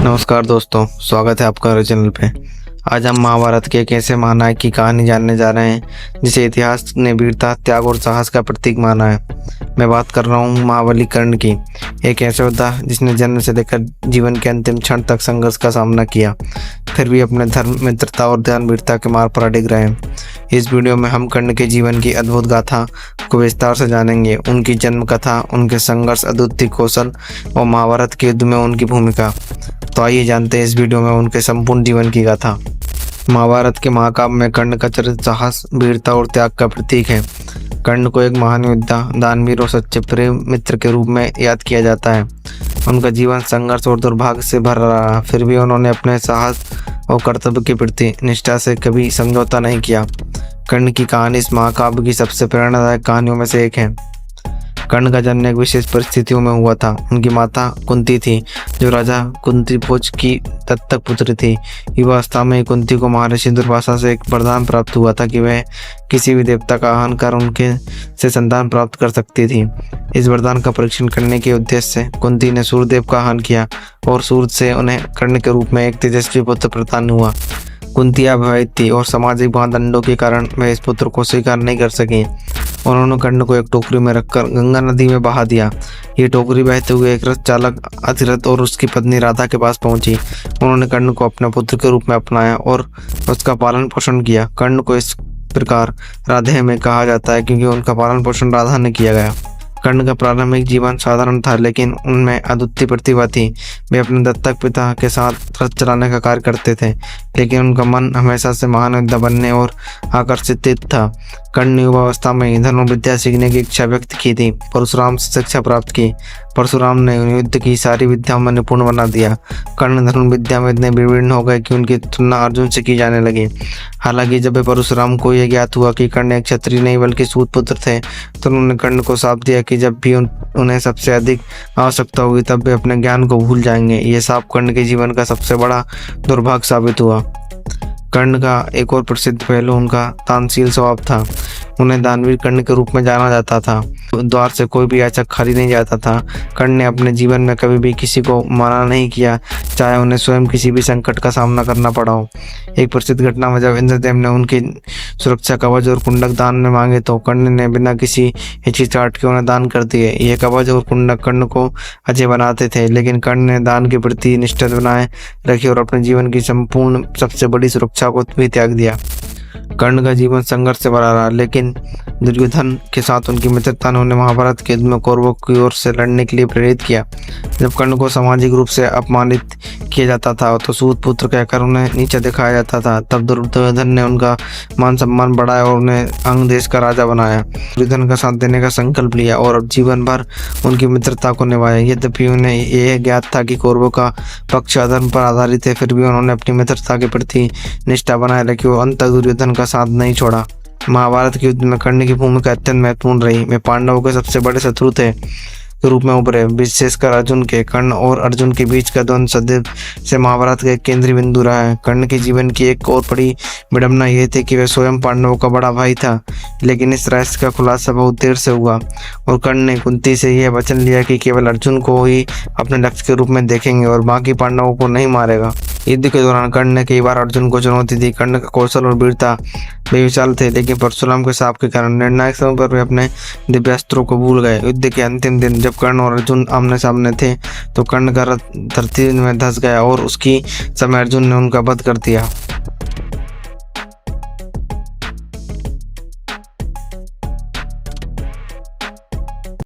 नमस्कार दोस्तों, स्वागत है आपका हमारे चैनल पे। आज हम महाभारत के एक ऐसे महानायक की कहानी जानने जा रहे हैं जिसे इतिहास ने वीरता, त्याग और साहस का प्रतीक माना है। मैं बात कर रहा हूँ महाबली कर्ण की, एक ऐसा योद्धा जिसने जन्म से लेकर जीवन के अंतिम क्षण तक संघर्ष का सामना किया, फिर भी अपने धर्म, मित्रता और वीरता के मार्ग पर अडिग रहे। इस वीडियो में हम कर्ण के जीवन की अद्भुत गाथा को विस्तार से जानेंगे, उनकी जन्म कथा, उनके संघर्ष, अद्वितीय कौशल और महाभारत के युद्ध में उनकी भूमिका। तो आइए जानते हैं इस वीडियो में उनके संपूर्ण जीवन की गाथा। महाभारत के महाकाव्य में कर्ण का चरित्र साहस, वीरता और त्याग का प्रतीक है। कर्ण को एक महान योद्धा, दानवीर और सच्चे प्रेम मित्र के रूप में याद किया जाता है। उनका जीवन संघर्ष और दुर्भाग्य से भरा रहा, फिर भी उन्होंने अपने साहस और कर्तव्य के प्रति निष्ठा से कभी समझौता नहीं किया। कर्ण की कहानी इस महाकाव्य की सबसे प्रेरणादायक कहानियों में से एक है। कर्ण का जन्म एक विशेष परिस्थितियों में हुआ था। उनकी माता कुंती थी, जो राजा कुंती भोज की दत्तक पुत्री थी। युवावस्था में कुंती को महर्षि दुर्वासा से एक वरदान प्राप्त हुआ था कि वह किसी भी देवता का आह्वान कर उनके से संतान प्राप्त कर सकती थी। इस वरदान का परीक्षण करने के उद्देश्य से कुंती ने सूर्यदेव का आह्वान किया और सूर्य से उन्हें कर्ण के रूप में एक तेजस्वी पुत्र प्रदान हुआ। कुंती अविवाहित थी और सामाजिक मानदंडों के कारण वह इस पुत्र को स्वीकार नहीं कर सकी। उन्होंने कर्ण को एक टोकरी में रखकर गंगा नदी में बहा दिया। ये टोकरी बहते हुए एक रथ चालक अतिरथ और उसकी पत्नी राधा के पास पहुंची। उन्होंने कर्ण को अपने पुत्र के रूप में अपनाया और उसका पालन पोषण किया। कर्ण को इस प्रकार राधे में कहा जाता है क्योंकि उनका पालन पोषण राधा ने किया गया। कर्ण का प्रारंभिक जीवन साधारण था, लेकिन उनमें अद्वितीय प्रतिभा थी। वे अपने दत्तक पिता के साथ रथ चलाने का कार्य करते थे, लेकिन उनका मन हमेशा से महान योद्धा बनने और आकर्षित था। कर्ण ने युवावस्था में धनुर्विद्या विद्या सीखने की इच्छा व्यक्त की थी। परशुराम से शिक्षा प्राप्त की। परशुराम ने उन्हें युद्ध की सारी विद्याओं में निपुण बना दिया। कर्ण धनुर्विद्या में इतने विभिन्न हो गए कि उनकी तुलना अर्जुन से की जाने लगी। हालांकि जब परशुराम को यह ज्ञात हुआ कि कर्ण एक क्षत्रिय नहीं बल्कि सूत पुत्र थे, तो उन्होंने कर्ण को शाप दिया कि जब भी उन्हें सबसे अधिक आवश्यकता होगी तब वे अपने ज्ञान को भूल जाएंगे। यह शाप कर्ण के जीवन का सबसे बड़ा दुर्भाग्य साबित हुआ। कर्ण का एक और प्रसिद्ध पहलू उनका दानशील स्वभाव था। उन्हें दानवीर कर्ण के रूप में जाना जाता था। द्वार से कोई भी याचक खाली नहीं जाता था। कर्ण ने अपने जीवन में कभी भी किसी को मना नहीं किया, चाहे उन्हें स्वयं किसी भी संकट का सामना करना पड़ा हो। एक प्रसिद्ध घटना में जब इंद्रदेव ने उनकी सुरक्षा कवच और कुंडक दान में मांगे तो कर्ण ने बिना किसी हिचकिचाहट के उन्हें दान कर दिए। ये कवच और कुंडक कर्ण को अजय बनाते थे, लेकिन कर्ण ने दान के प्रति निष्ठा बनाए रखी और अपने जीवन की संपूर्ण सबसे बड़ी सुरक्षा को भी त्याग दिया। कर्ण का जीवन संघर्ष से भरा रहा, लेकिन दुर्योधन के साथ उनकी मित्रता ने उन्हें महाभारत के युद्ध में कौरवों की ओर से लड़ने के लिए प्रेरित किया। जब कर्ण को सामाजिक रूप से अपमानित किया जाता था तो सूत पुत्र कहकर उन्हें नीचे दिखाया जाता था, तब दुर्योधन ने उनका मान सम्मान बढ़ाया और उन्हें अंग देश का राजा बनाया। दुर्योधन का साथ देने का संकल्प लिया और जीवन भर उनकी मित्रता को निभाया। यद्यपि उन्हें यह ज्ञात था कि कौरवों का पक्ष अधर्म पर आधारित है, फिर भी उन्होंने अपनी मित्रता के प्रति निष्ठा बनाए रखी और अंत तक दुर्योधन का साथ नहीं छोड़ा। महाभारत के युद्ध में कर्ण की भूमिका अत्यंत महत्वपूर्ण रही। वे पांडवों के सबसे बड़े शत्रु थे के रूप में उभरे, विशेषकर अर्जुन के। कर्ण और अर्जुन के बीच का द्वंद्व सदैव से महाभारत का एक केंद्रीय बिंदु रहा है। कर्ण के जीवन की एक और बड़ी विडंबना यह थी कि वह स्वयं पांडवों का बड़ा भाई था, लेकिन इस रहस्य का खुलासा बहुत देर से हुआ और कर्ण ने कुंती से यह वचन लिया कि केवल अर्जुन को ही अपने लक्ष्य के रूप में देखेंगे और बाकी पांडवों को नहीं मारेगा। युद्ध के दौरान कर्ण ने कई बार अर्जुन को चुनौती दी। कर्ण का कौशल और वीरता बेमिसाल थे, लेकिन परशुराम के शाप के कारण निर्णायक समय पर वे अपने दिव्यास्त्रों को भूल गए। युद्ध के अंतिम दिन जब कर्ण और अर्जुन आमने सामने थे तो कर्ण का रथ धरती में धंस गया और उसकी समय अर्जुन ने उनका वध कर दिया।